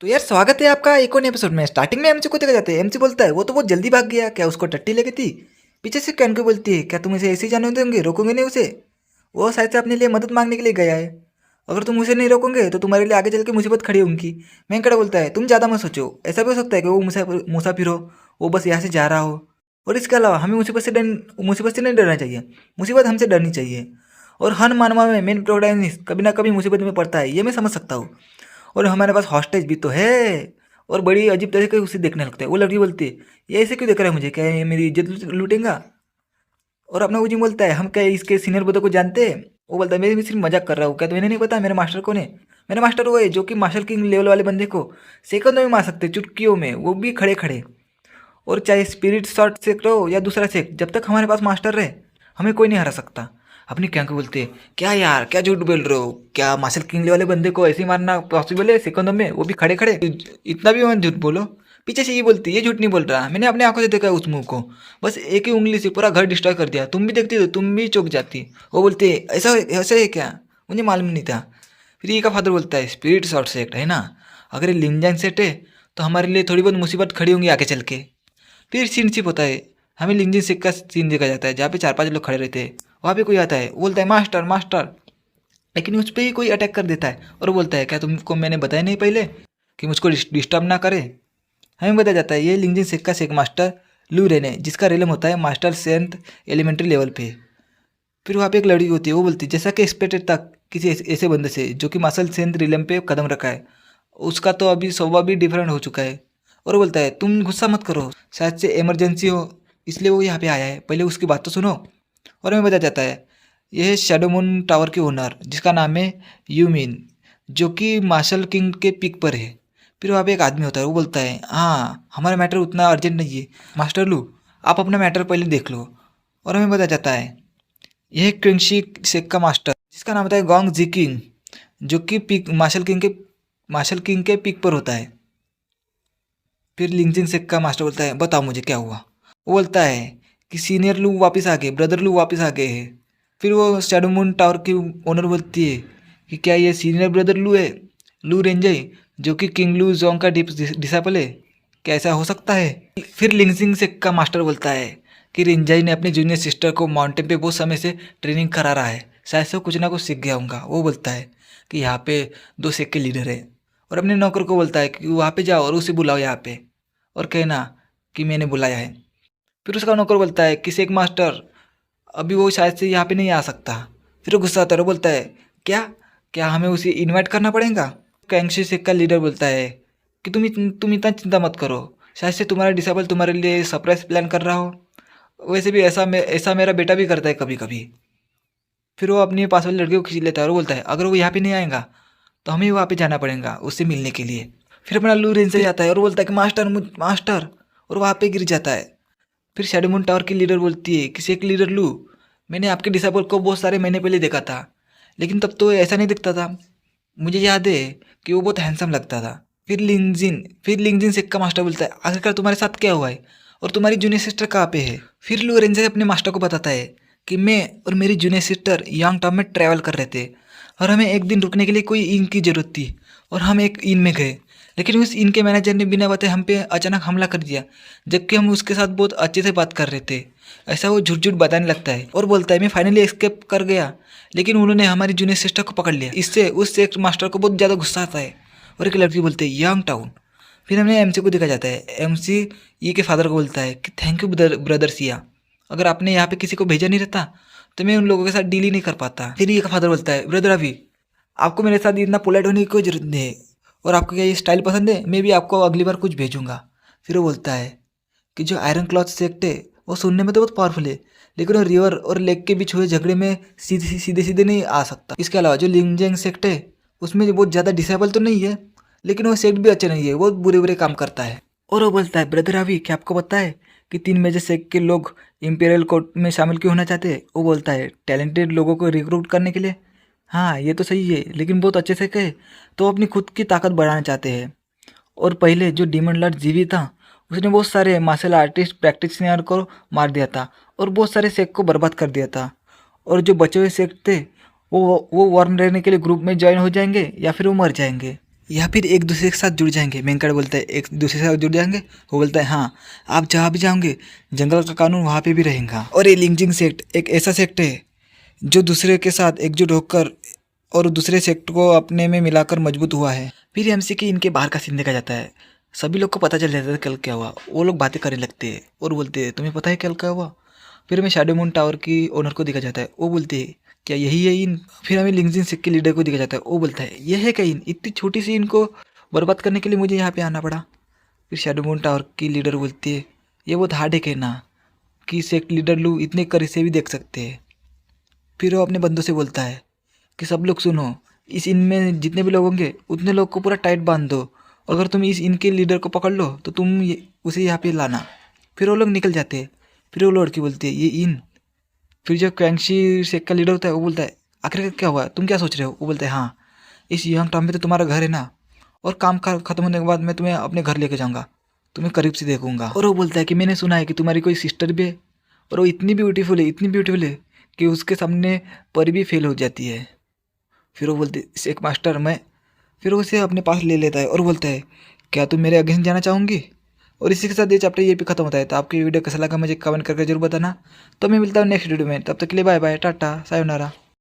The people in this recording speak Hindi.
तो यार स्वागत है आपका एक और नए एपिसोड में। स्टार्टिंग में एमसी को देखा जाता है। एमसी बोलता है वो तो बहुत जल्दी भाग गया, क्या उसको टट्टी लगी थी। पीछे से कैन को बोलती है क्या तुम इसे ऐसे ही जाने दोगे, रोकोगे नहीं उसे। वो शायद से अपने लिए मदद मांगने के लिए गया है। अगर तुम उसे नहीं रोकोगे तो तुम्हारे लिए आगे चल के मुसीबत खड़ी होगी। वेंकट बोलता है तुम ज़्यादा मत सोचो, ऐसा भी हो सकता है कि वो मुसाफिर हो, वो बस यहाँ से जा रहा हो। और इसके अलावा हमें मुसीबत से नहीं डरना चाहिए, मुसीबत हमसे डरनी चाहिए। और हर मानवा में मेन प्रोटैगनिस्ट कभी ना कभी मुसीबत में पड़ता है, ये मैं समझ सकता हूँ। और हमारे पास हॉस्टेज भी तो है। और बड़ी अजीब तरीके से उसे देखने लगता है। वो लड़की बोलती है ये ऐसे क्यों देख रहा है मुझे, क्या ये मेरी इज्जत लूटेगा। और अपना उजी बोलता है हम क्या इसके सीनियर ब्रदर को जानते हैं। वो बोलता है मैं सिर्फ मजाक कर रहा हूँ, क्या तुम्हें नहीं पता मेरे मास्टर कौन है। मेरा मास्टर वो है जो कि मार्शल किंग लेवल वाले बंदे को सेकंडों में मार सकते, चुटकियों में, वो भी खड़े खड़े। और चाहे स्पिरिट शॉट सेक्ट हो या दूसरा सेक्ट, जब तक हमारे पास मास्टर रहे हमें कोई नहीं हरा सकता। अपनी क्या बोलते हैं क्या यार, क्या झूठ बोल रहे हो, क्या मार्शल किंग वाले बंदे को ऐसे ही मारना पॉसिबल है सेकंडों में, वो भी खड़े खड़े। इतना भी मत झूठ बोलो। पीछे से ये बोलती है ये झूठ नहीं बोल रहा, मैंने अपने आंखों से देखा है उस मुंह को, बस एक ही उंगली से पूरा घर डिस्ट्रॉय कर दिया, तुम भी देखती तो तुम भी चौंक जाती। वो बोलते है ऐसा ऐसा है क्या, मुझे मालूम नहीं था। फिर ये का फादर बोलता है स्पिरिट शॉट सेक्ट है ना, अगर ये लिंजैंग सेट है तो हमारे लिए थोड़ी बहुत मुसीबत खड़ी होंगी आगे चल के। फिर सीन शिप होता है, हमें लिंजन सिक का सीन देखा जाता है जहाँ पे 4-5 लोग खड़े रहते हैं। वहाँ पे कोई आता है, वो बोलता है मास्टर मास्टर, लेकिन उस पर ही कोई अटैक कर देता है और बोलता है क्या तुमको मैंने बताया नहीं पहले कि मुझको डिस्टर्ब ना करे। हमें बताया जाता है ये लिंजन सिक का सेक मास्टर लू रेन है, जिसका रेलम होता है मास्टर सेंथ एलिमेंट्री लेवल पे। फिर वहाँ पे एक लड़की होती है, वो बोलती है जैसा कि एक्सपेक्टेड था किसी ऐसे बंदे से जो कि मार्शल सेंथ रिलम पे कदम रखा है, उसका तो अभी स्वभाव भी डिफरेंट हो चुका है। और वो बोलता है तुम गुस्सा मत करो, शायद से इमरजेंसी हो इसलिए वो यहाँ पे आया है, पहले उसकी बात तो सुनो। और हमें बताया जाता है यह है शैडो मून टावर के ओनर जिसका नाम है यूमिन, जो कि मार्शल किंग के पिक पर है। फिर वहाँ पे एक आदमी होता है, वो बोलता है हाँ हमारा मैटर उतना अर्जेंट नहीं है मास्टर लू, आप अपना मैटर पहले देख लो। और हमें बताया जाता है यह क्विंशी शेख का मास्टर जिसका नाम होता है गोंग जी किंग, जो कि पिक मार्शल किंग के पिक पर होता है। फिर लिंजिन सेक का मास्टर बोलता है बताओ मुझे क्या हुआ। वो बोलता है कि सीनियर लू वापस आ गए, ब्रदर लू वापस आ गए हैं। फिर वो शैडो मून टावर की ओनर बोलती है कि क्या ये सीनियर ब्रदर लू है, लू रेंजई, जो कि किंग लू जोंग का डिसाइपल है, क्या ऐसा हो सकता है। फिर लिंजिन सेक का मास्टर बोलता है कि रिंजाई ने अपनी जूनियर सिस्टर को माउंटेन पे बहुत समय से ट्रेनिंग करा रहा है, शायद से वो कुछ ना कुछ सीख गया होगा। वो बोलता है कि यहाँ पे 2 सेक के लीडर है। और अपने नौकर को बोलता है कि वहाँ पे जाओ और उसे बुलाओ यहाँ पे और कहना कि मैंने बुलाया है। फिर उसका नौकर बोलता है कि शेख मास्टर अभी वो शायद से यहाँ पे नहीं आ सकता। फिर वो गुस्सा आता है और बोलता है क्या क्या हमें उसे इनवाइट करना पड़ेगा। कैंगशी शेख का लीडर बोलता है कि तुम इतना चिंता मत करो, शायद से तुम्हारा डिसेबल तुम्हारे लिए सरप्राइज प्लान कर रहा हो, वैसे भी ऐसा मेरा बेटा भी करता है कभी कभी। फिर वो अपनी पास वाली लड़की को खींच लेता है और बोलता है अगर वो यहाँ पे नहीं आएगा तो हमें वहाँ पे जाना पड़ेगा उससे मिलने के लिए। फिर अपना लू रेंज से जाता है और बोलता है कि मास्टर मास्टर, और वहाँ पे गिर जाता है। फिर शैडो मून टावर की लीडर बोलती है किसी एक लीडर लू, मैंने आपके डिसाइपल को बहुत सारे महीने पहले देखा था, लेकिन तब तो ऐसा नहीं दिखता था, मुझे याद है कि वो बहुत हैंडसम लगता था। फिर लिंजिन सेक का मास्टर बोलता है आखिरकार तुम्हारे साथ क्या हुआ है और तुम्हारी जूनियर सिस्टर कहाँ पे है। फिर लू रेंजर अपने मास्टर को बताता है कि मैं और मेरी जूनियर सिस्टर यांग टाउन में ट्रैवल कर रहे थे और हमें एक दिन रुकने के लिए कोई इन की ज़रूरत थी और हम एक इन में गए, लेकिन उस इन के मैनेजर ने बिना बताए हम पे अचानक हमला कर दिया, जबकि हम उसके साथ बहुत अच्छे से बात कर रहे थे। ऐसा वो झूठ झूठ बताने लगता है और बोलता है मैं फाइनली एस्केप कर गया, लेकिन उन्होंने हमारी जूनियर सिस्टर को पकड़ लिया। इससे उस सेक्ट मास्टर को बहुत ज़्यादा गुस्सा आता है और एक लड़की बोलते हैं यंग टाउन। फिर हमने एमसी को देखा जाता है, एमसी ई के फादर को बोलता है कि थैंक यू ब्रदर सिया, अगर आपने यहाँ पे किसी को भेजा नहीं रहता तो मैं उन लोगों के साथ डील ही नहीं कर पाता। फिर ये का फादर बोलता है ब्रदर अभी आपको मेरे साथ इतना पोलाइट होने की कोई जरूरत नहीं है, और आपको क्या ये स्टाइल पसंद है, मैं भी आपको अगली बार कुछ भेजूंगा। फिर वो बोलता है कि जो आयरन क्लॉथ सेक्ट है वो सुनने में तो बहुत पावरफुल है, लेकिन वो रिवर और लेक के बीच हुए झगड़े में सीधे सीधे नहीं आ सकता। इसके अलावा जो लिंगजेंग सेक्ट है उसमें जो बहुत ज़्यादा डिसेबल तो नहीं है, लेकिन वो सेक्ट भी अच्छा नहीं है, बहुत बुरे बुरे काम करता है। और वो बोलता है ब्रदर अभी क्या आपको पता है कि 3 मेजर सेक्ट के लोग इंपीरियल कोर्ट में शामिल क्यों होना चाहते हैं। वो बोलता है टैलेंटेड लोगों को रिक्रूट करने के लिए। हाँ ये तो सही है, लेकिन बहुत अच्छे से कहे तो वो अपनी खुद की ताकत बढ़ाना चाहते हैं। और पहले जो डीमन लॉर्ड जीवी था उसने बहुत सारे मार्शल आर्टिस्ट प्रैक्टिशनर को मार दिया था और बहुत सारे सेक्ट को बर्बाद कर दिया था। और जो बचे हुए सेक्ट थे वो वर्म रहने के लिए ग्रुप में ज्वाइन हो जाएंगे या फिर वो मर जाएंगे। या फिर एक दूसरे के साथ जुड़ जाएंगे। मेंकड़ बोलता है एक दूसरे के साथ जुड़ जाएंगे। वो बोलता है हाँ, आप जहाँ भी जाओगे जंगल का कानून वहाँ पे भी रहेगा। और ये लिंगजिंग सेक्ट एक ऐसा सेक्ट है जो दूसरे के साथ एकजुट होकर और दूसरे सेक्ट को अपने में मिलाकर मजबूत हुआ है। फिर एमसी की इनके बाहर का सीन देखा जाता है। सभी लोग को पता चल जाता है कल क्या हुआ। वो लोग बातें करने लगते हैं और बोलते हैं तुम्हें पता है कल क्या हुआ। फिर हमें शैडो मून टावर की ओनर को देखा जाता है। वो बोलते हैं क्या यही है इन। फिर हमें लिंगजिन सेक्ट के लीडर को देखा जाता है। वो बोलता है यह है क्या इन, इतनी छोटी सी इनको बर्बाद करने के लिए मुझे यहाँ पे आना पड़ा। फिर शैडो मून टावर की लीडर बोलती है ये बहुत हार्ड है कहना कि सेक्ट लीडर लोग इतने करीब से भी देख सकते हैं। फिर वो अपने बंदों से बोलता है कि सब लोग सुनो, इस इन में जितने भी लोग होंगे उतने लोग को पूरा टाइट बांध दो। अगर तुम इस इनके लीडर को पकड़ लो तो तुम उसे यहाँ पे लाना। फिर वो लोग निकल जाते हैं। फिर वो लड़की बोलती है ये इन। फिर जो क्वैंगशी सेक्ट का लीडर होता है वो बोलता है आखिर क्या हुआ, तुम क्या सोच रहे हो। वो बोलता है हाँ, इस यंग टाउन में तो तुम्हारा घर है ना, और काम खत्म होने के बाद मैं तुम्हें अपने घर लेके जाऊँगा, तुम्हें करीब से देखूंगा। और वो बोलता है कि मैंने सुना है कि तुम्हारी कोई सिस्टर भी है और वो इतनी ब्यूटीफुल है, इतनी ब्यूटीफुल है कि उसके सामने परी भी फेल हो जाती है। फिर वो बोलते एक मास्टर मैं। फिर वो उसे अपने पास ले लेता है और बोलता है क्या तुम मेरे अगेंस्ट जाना चाहूँगी। और इसी के साथ ये चैप्टर ये भी खत्म होता है। तो आपकी वीडियो कैसा लगा मुझे कमेंट करके जरूर बताना। तो मैं मिलता हूँ नेक्स्ट वीडियो में, तब तक के लिए बाय बाय, टाटा, सायोनारा।